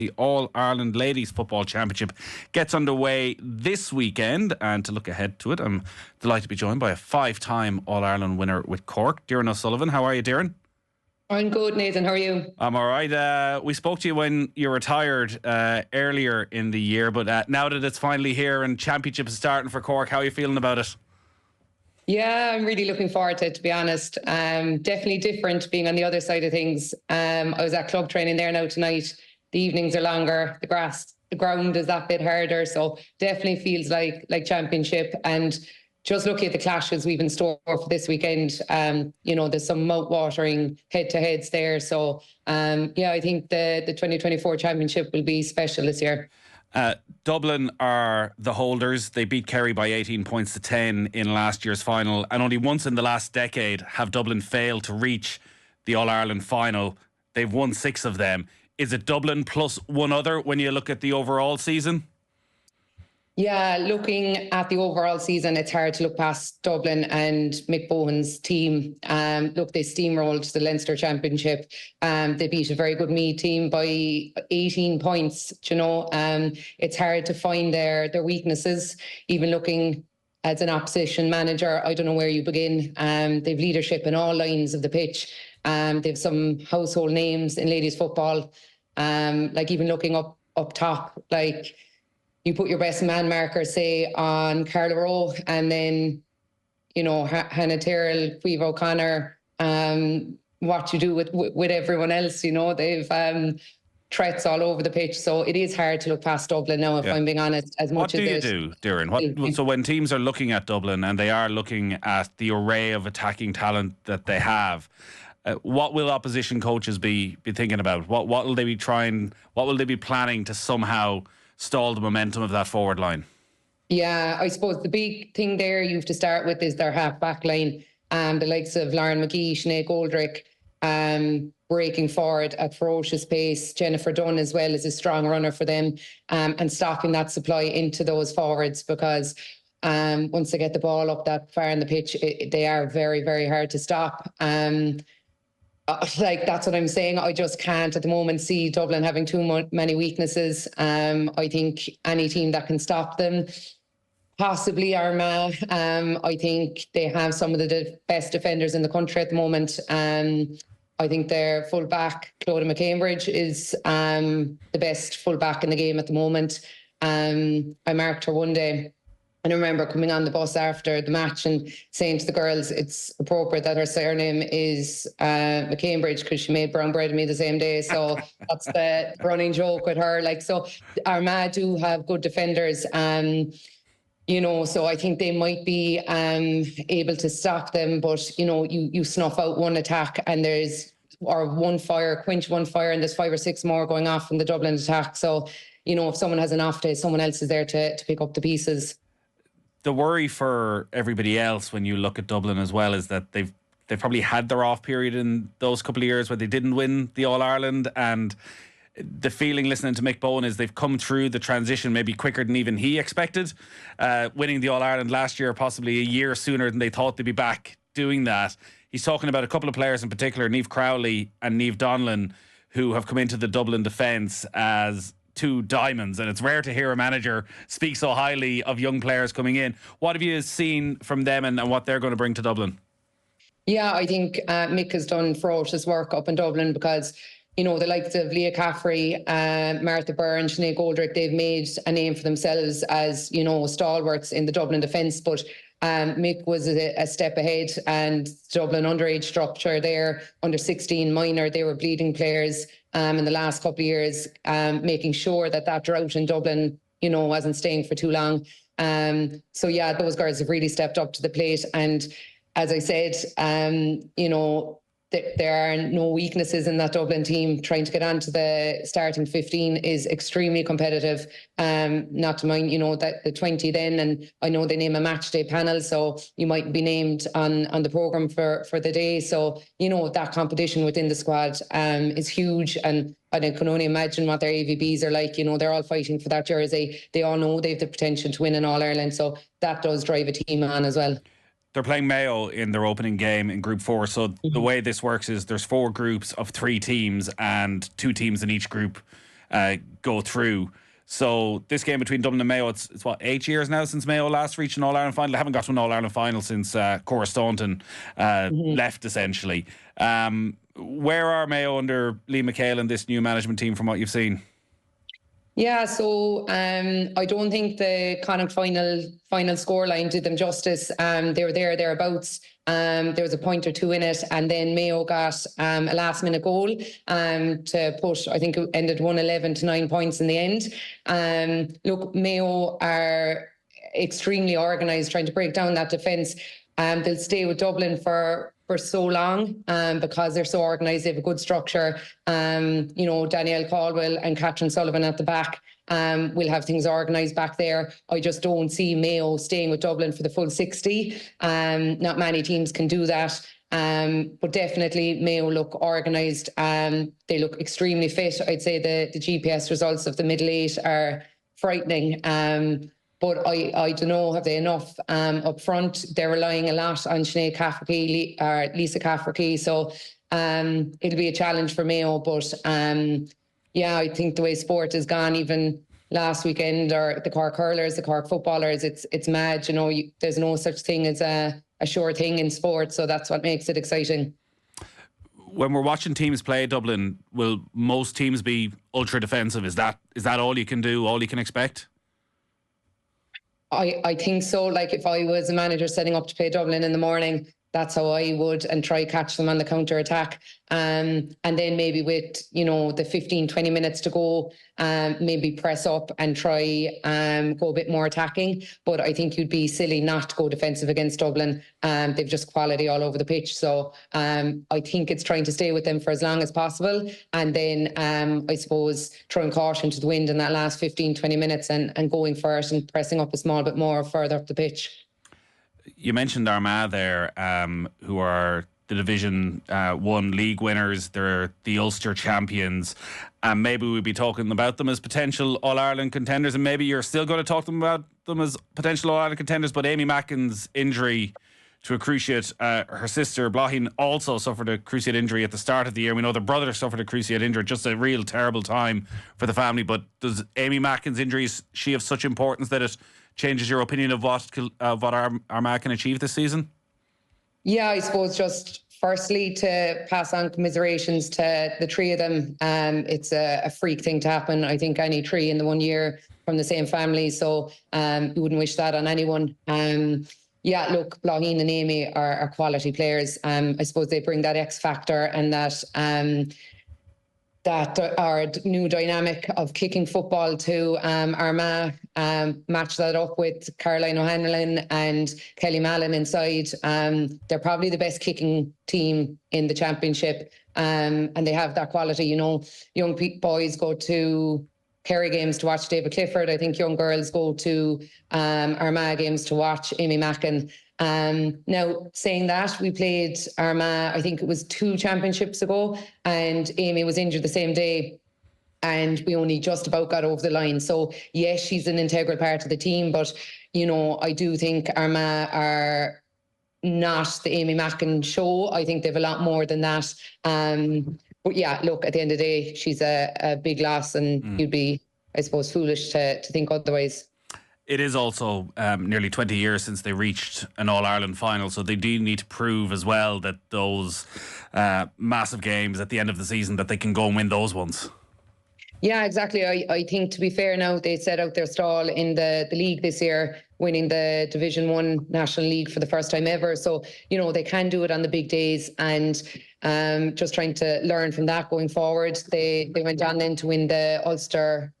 The All-Ireland Ladies Football Championship gets underway this weekend, and to look ahead to it, I'm delighted to be joined by a 5-time All-Ireland winner with Cork, Doireann O'Sullivan. How are you, Doireann? I'm good, Nathan. How are you? I'm all right. We spoke to you when you retired earlier in the year, but now that it's finally here and Championship is starting for Cork, how are you feeling about it? Yeah, I'm really looking forward to it, to be honest. Definitely different being on the other side of things. I was at club training there now tonight. The evenings are longer. The ground is that bit harder. So definitely feels like Championship. And just looking at the clashes we've in store for this weekend, there's some mouth-watering head-to-heads there. So, I think the 2024 Championship will be special this year. Dublin are the holders. They beat Kerry by 18 points to 10 in last year's final. And only once in the last decade have Dublin failed to reach the All-Ireland final. They've won 6 of them. Is it Dublin plus one other when you look at the overall season? Yeah, looking at the overall season, it's hard to look past Dublin and Mick Bohan's team. They steamrolled the Leinster Championship. They beat a very good Meath team by 18 points. It's hard to find their weaknesses. Even looking as an opposition manager, I don't know where you begin. They've leadership in all lines of the pitch. They've some household names in ladies football. Even looking up top, you put your best man marker, say, on Carla Rowe, and then, Hannah Tyrrell, Caoimhe O'Connor, what you do with everyone else, they've threats all over the pitch. So it is hard to look past Dublin now, if I'm being honest, as much as What do you do, Doireann? So when teams are looking at Dublin and they are looking at the array of attacking talent that they have, what will opposition coaches be thinking about? What will they be what will they be planning to somehow stall the momentum of that forward line? Yeah, I suppose the big thing there you have to start with is their half-back line. The likes of Lauren McGee, Sinead Goldrick, breaking forward at ferocious pace. Jennifer Dunn as well is a strong runner for them, and stopping that supply into those forwards, because once they get the ball up that far in the pitch, they are very, very hard to stop. That's what I'm saying. I just can't at the moment see Dublin having too many weaknesses. I think any team that can stop them, possibly Armagh. I think they have some of the best defenders in the country at the moment. I think their full-back, Clodagh McCambridge, is the best full-back in the game at the moment. I marked her one day, and I remember coming on the bus after the match and saying to the girls, it's appropriate that her surname is McCambridge, because she made brown bread with me the same day. So that's the running joke with her. So Armagh do have good defenders. So I think they might be able to stop them. But, you snuff out one attack and quench one fire, and there's 5 or 6 more going off in the Dublin attack. So, if someone has an off day, someone else is there to pick up the pieces. The worry for everybody else when you look at Dublin as well is that they've probably had their off period in those couple of years where they didn't win the All-Ireland, and the feeling listening to Mick Bohan is they've come through the transition maybe quicker than even he expected, winning the All-Ireland last year, possibly a year sooner than they thought they'd be back doing that. He's talking about a couple of players in particular, Niamh Crowley and Niamh Donlan, who have come into the Dublin defence as 2 diamonds, and it's rare to hear a manager speak so highly of young players coming in. What have you seen from them and what they're going to bring to Dublin? Yeah, I think Mick has done ferocious work up in Dublin, because the likes of Leah Caffrey, Martha Byrne, Sinead Goldrick, they've made a name for themselves as stalwarts in the Dublin defence. But Mick was a step ahead, and Dublin underage structure there, under 16 minor, they were bleeding players in the last couple of years, making sure that drought in Dublin, wasn't staying for too long. Those girls have really stepped up to the plate. And as I said, there are no weaknesses in that Dublin team. Trying to get onto the starting 15 is extremely competitive. Not to mind, that the 20 then, and I know they name a match day panel, so you might be named on the programme for the day. So, that competition within the squad is huge, and I can only imagine what their AVBs are like. They're all fighting for that jersey. They all know they have the potential to win in All-Ireland, so that does drive a team on as well. They're playing Mayo in their opening game in Group 4. So the way this works is there's 4 groups of 3 teams and 2 teams in each group. go through. So this game between Dublin and Mayo, it's what, 8 years now since Mayo last reached an All-Ireland final. They haven't got to an All-Ireland final since Cora Staunton left, essentially. Where are Mayo under Lee McHale and this new management team from what you've seen? Yeah, so I don't think the Connacht final scoreline did them justice. They were thereabouts. There was a point or two in it, and then Mayo got a last-minute goal to put, I think it ended 111 to 9 points in the end. Look, Mayo are extremely organised, trying to break down that defence. They'll stay with Dublin for so long because they're so organised. They have a good structure. Danielle Caldwell and Catherine Sullivan at the back will have things organised back there. I just don't see Mayo staying with Dublin for the full 60. Not many teams can do that. But definitely Mayo look organised. They look extremely fit. I'd say the GPS results of the middle eight are frightening. But I don't know, have they enough up front? They're relying a lot on Sinead Cafferty, Lisa Cafferty. So it'll be a challenge for Mayo. But I think the way sport has gone, even last weekend, or the Cork hurlers, the Cork footballers, it's mad. There's no such thing as a sure thing in sport. So that's what makes it exciting. When we're watching teams play Dublin, will most teams be ultra defensive? Is that all you can do, all you can expect? I think so. Like, if I was a manager setting up to play Dublin in the morning, that's how I would, and try catch them on the counter attack. And then maybe with, the 15, 20 minutes to go, maybe press up and try go a bit more attacking. But I think you'd be silly not to go defensive against Dublin. They've just quality all over the pitch. So I think it's trying to stay with them for as long as possible. And then I suppose throwing caution to the wind in that last 15, 20 minutes and going for it and pressing up a small bit more further up the pitch. You mentioned Armagh there, who are the Division 1 league winners. They're the Ulster champions. And maybe we'll be talking about them as potential All-Ireland contenders, and maybe you're still going to talk about them as potential All-Ireland contenders. But Amy Mackin's injury to a cruciate, her sister Blahin also suffered a cruciate injury at the start of the year. We know their brother suffered a cruciate injury. Just a real terrible time for the family. But does Amy Mackin's injury, is she of such importance that it changes your opinion of what Armagh can achieve this season? Yeah, I suppose just firstly to pass on commiserations to the three of them. It's a freak thing to happen. I think any three in the 1 year from the same family. So you wouldn't wish that on anyone. Look, Blahin and Amy are quality players. I suppose they bring that X factor and that our new dynamic of kicking football to Armagh, match that up with Caroline O'Hanlon and Kelly Mallon inside. They're probably the best kicking team in the championship, and they have that quality. Young boys go to Kerry games to watch David Clifford. I think young girls go to Armagh games to watch Amy Mackin. Now, saying that, we played Armagh, I think it was 2 championships ago, and Amy was injured the same day, and we only just about got over the line. So, yes, she's an integral part of the team, but, I do think Armagh are not the Amy Mackin show. I think they've a lot more than that. But yeah, look, at the end of the day, she's a big loss, and you'd be, I suppose, foolish to think otherwise. It is also nearly 20 years since they reached an All-Ireland final, so they do need to prove as well that those massive games at the end of the season, that they can go and win those ones. Yeah, exactly. I think, to be fair now, they set out their stall in the league this year, winning the Division 1 National League for the first time ever. So, they can do it on the big days, and just trying to learn from that going forward. They went on then to win the Ulster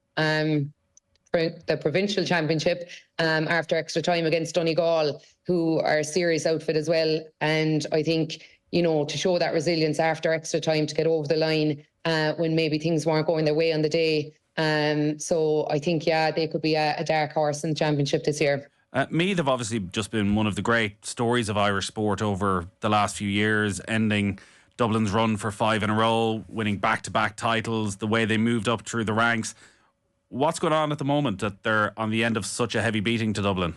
the provincial championship after extra time against Donegal, who are a serious outfit as well. And I think, to show that resilience after extra time to get over the line when maybe things weren't going their way on the day. So I think, they could be a dark horse in the championship this year. Meath have obviously just been one of the great stories of Irish sport over the last few years, ending Dublin's run for 5 in a row, winning back-to-back titles, the way they moved up through the ranks. What's going on at the moment that they're on the end of such a heavy beating to Dublin?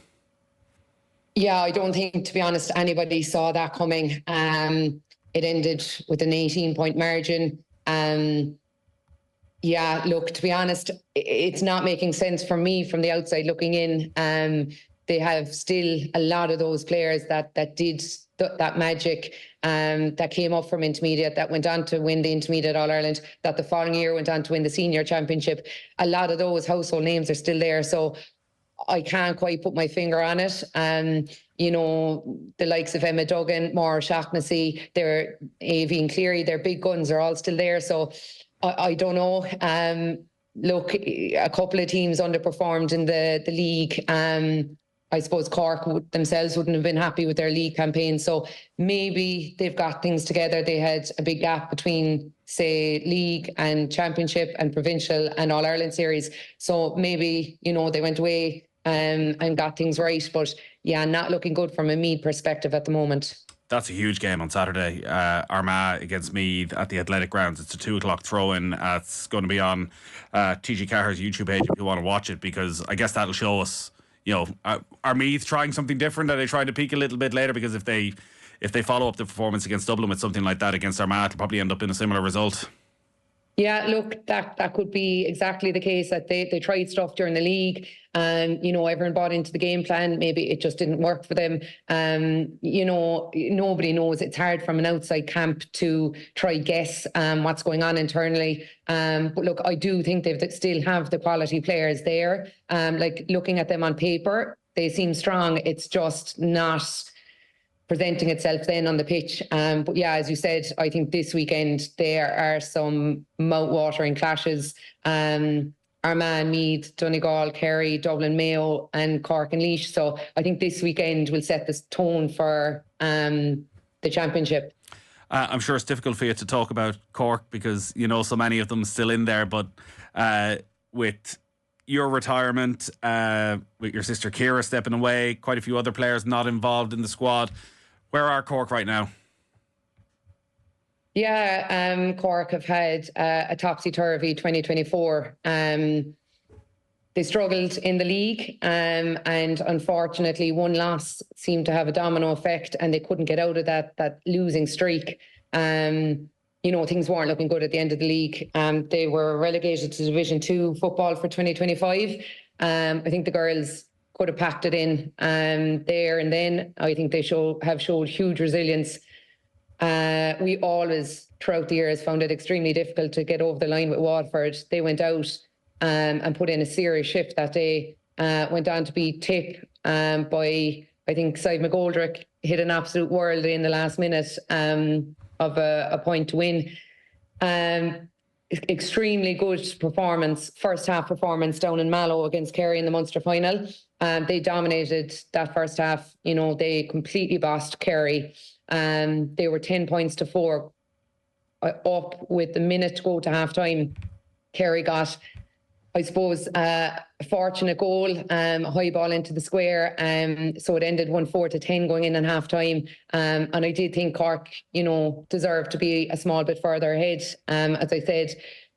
Yeah, I don't think, to be honest, anybody saw that coming. It ended with an 18-point margin. Yeah, look, to be honest, it's not making sense for me from the outside looking in. They have still a lot of those players that did that magic, that came up from intermediate, that went on to win the intermediate All-Ireland, that the following year went on to win the senior championship. A lot of those household names are still there. So I can't quite put my finger on it. You know, the likes of Emma Duggan, Maura Shaughnessy, they're Aoibhinn Cleary, their big guns are all still there. So I don't know. Look, a couple of teams underperformed in the league. I suppose Cork themselves wouldn't have been happy with their league campaign. So maybe they've got things together. They had a big gap between, say, league and championship and provincial and All-Ireland series. So maybe, you know, they went away and got things right. But yeah, not looking good from a Meath perspective at the moment. That's a huge game on Saturday. Armagh against Meath at the Athletic Grounds. It's a 2:00 throw-in. It's going to be on TG Carr's YouTube page if you want to watch it, because I guess that'll show us, you know, are Meath trying something different? Are they trying to peak a little bit later? Because if they follow up the performance against Dublin with something like that against Armagh, it'll probably end up in a similar result. Yeah, look, that could be exactly the case, that they tried stuff during the league and, you know, everyone bought into the game plan. Maybe it just didn't work for them. You know, nobody knows. It's hard from an outside camp to try guess what's going on internally. But look, I do think they still have the quality players there. Like, looking at them on paper, they seem strong. It's just not presenting itself then on the pitch. But yeah, as you said, I think this weekend there are some mouth-watering clashes. Armagh, Meath, Donegal, Kerry, Dublin, Mayo and Cork and Laois. So I think this weekend will set the tone for the championship. I'm sure it's difficult for you to talk about Cork because you know so many of them still in there, but with your retirement, with your sister Ciara stepping away, quite a few other players not involved in the squad, where are Cork right now? Yeah, Cork have had a topsy-turvy 2024. They struggled in the league, and unfortunately one loss seemed to have a domino effect and they couldn't get out of that losing streak. You know, things weren't looking good at the end of the league. They were relegated to Division 2 football for 2025. I think the girls could have packed it in there and then. I think they have showed huge resilience. We always, throughout the years, found it extremely difficult to get over the line with Waterford. They went out and put in a serious shift that day. Went on to beat Tip by, I think, Sive McGoldrick hit an absolute world in the last minute of a point to win. Extremely good performance, first half performance down in Mallow against Kerry in the Munster final. They dominated that first half. You know, they completely bossed Kerry. They were 10 points to 4 up with the minute to go to half time. Kerry got, I suppose, a fortunate goal, high ball into the square. So it ended 1-4 to 10 going in half time. And I did think Cork, you know, deserved to be a small bit further ahead. As I said,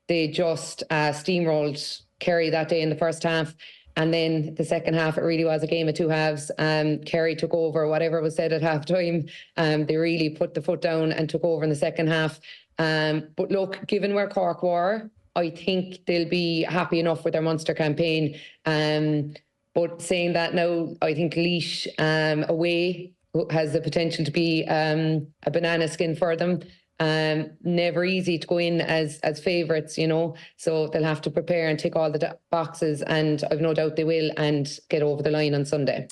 they just steamrolled Kerry that day in the first half. And then the second half, it really was a game of two halves. Kerry took over whatever was said at half time. They really put the foot down and took over in the second half. But look, given where Cork were, I think they'll be happy enough with their Munster campaign. But saying that now, I think Laois away has the potential to be a banana skin for them. Never easy to go in as favourites, you know, so they'll have to prepare and tick all the boxes, and I've no doubt they will and get over the line on Sunday.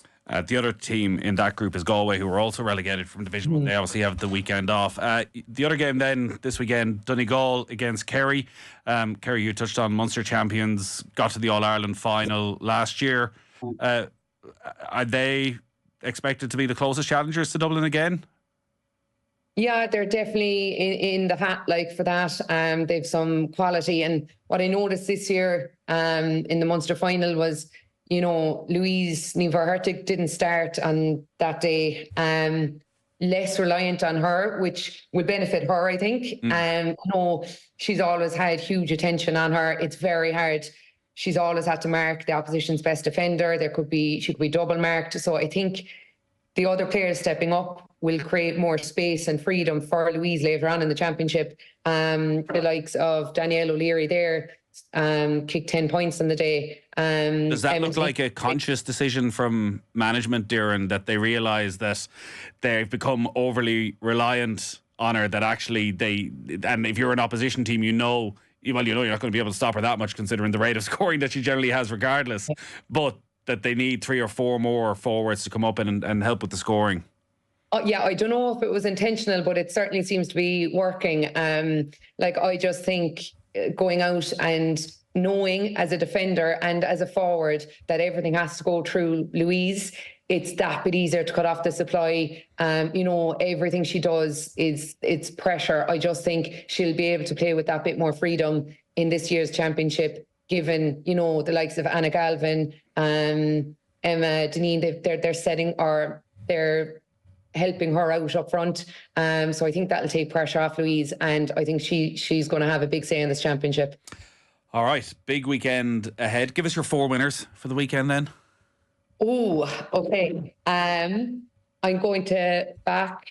The other team in that group is Galway, who were also relegated from Division 1. They obviously have the weekend off. The other game then this weekend, Donegal against Kerry. Kerry, you touched on, Munster champions, got to the All-Ireland final last year. Are they expected to be the closest challengers to Dublin again? Yeah, they're definitely in the hat, like, for that. They've some quality. And what I noticed this year in the Munster final was, you know, Louise Niver-Hertig didn't start on that day. Less reliant on her, which will benefit her, I think. You know, she's always had huge attention on her. It's very hard. She's always had to mark the opposition's best defender. She could be double marked. So I think the other players stepping up will create more space and freedom for Louise later on in the championship. The likes of Danielle O'Leary there kicked 10 points on the day. Does that look like a conscious decision from management, Doireann, that they realise that they've become overly reliant on her, that actually and if you're an opposition team, you know you're not going to be able to stop her that much considering the rate of scoring that she generally has regardless, but that they need 3 or 4 more forwards to come up and help with the scoring? Yeah, I don't know if it was intentional, but it certainly seems to be working. I just think going out and knowing as a defender and as a forward that everything has to go through Louise, it's that bit easier to cut off the supply. Everything she does it's pressure. I just think she'll be able to play with that bit more freedom in this year's championship, given, the likes of Anna Galvin, Emma Deneen, they're setting, or they're helping her out up front. So I think that'll take pressure off Louise, and I think she's going to have a big say in this championship. All right, big weekend ahead. Give us your 4 winners for the weekend then. Oh, okay. I'm going to back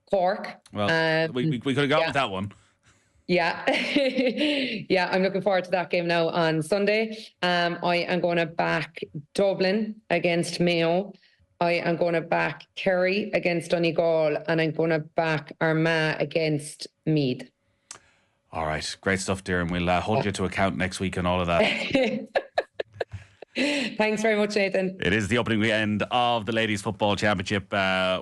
Cork. Well, we could have gone with that one. Yeah. Yeah, I'm looking forward to that game now on Sunday. I am going to back Dublin against Mayo. I am going to back Kerry against Donegal, and I'm going to back Armagh against Meath. All right, great stuff, Doireann. We'll hold you to account next week and all of that. Thanks very much, Nathan. It is the opening weekend of the Ladies Football Championship.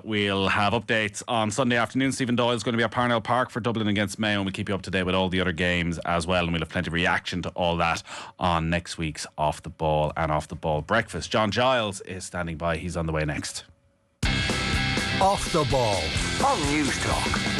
We'll have updates on Sunday afternoon. Stephen Doyle is going to be at Parnell Park for Dublin against Mayo, and we'll keep you up to date with all the other games as well, and we'll have plenty of reaction to all that on next week's Off the Ball and Off the Ball Breakfast. John Giles is standing by. He's on the way next. Off the Ball on News Talk.